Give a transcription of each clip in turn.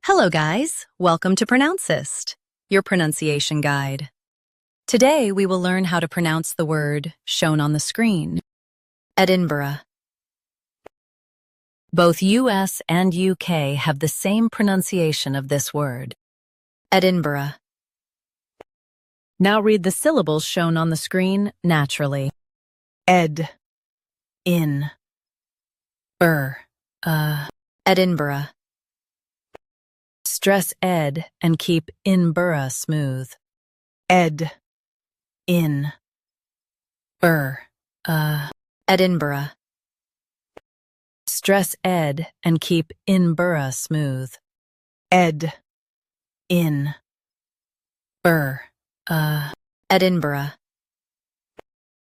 Hello guys, welcome to Pronouncist, your pronunciation guide. Today we will learn how to pronounce the word shown on the screen, Edinburgh. Both US and UK have the same pronunciation of this word, Edinburgh. Now read the syllables shown on the screen naturally. Ed, in, Edinburgh. Stress ed and keep in-burgh smooth. Ed, in, Edinburgh. Stress ed and keep in-burgh smooth. Ed, in, Edinburgh.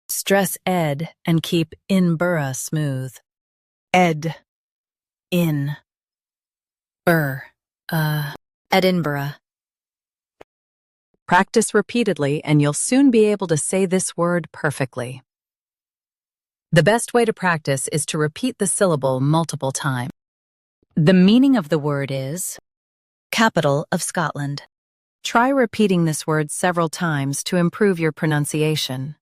Stress ed and keep in-burgh smooth. Ed, in, Edinburgh. Practice repeatedly and you'll soon be able to say this word perfectly. The best way to practice is to repeat the syllable multiple times. The meaning of the word is capital of Scotland. Try repeating this word several times to improve your pronunciation.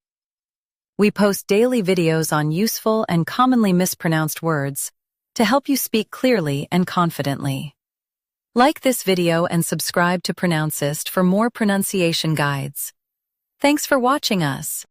We post daily videos on useful and commonly mispronounced words to help you speak clearly and confidently. Like this video and subscribe to Pronouncist for more pronunciation guides. Thanks for watching us.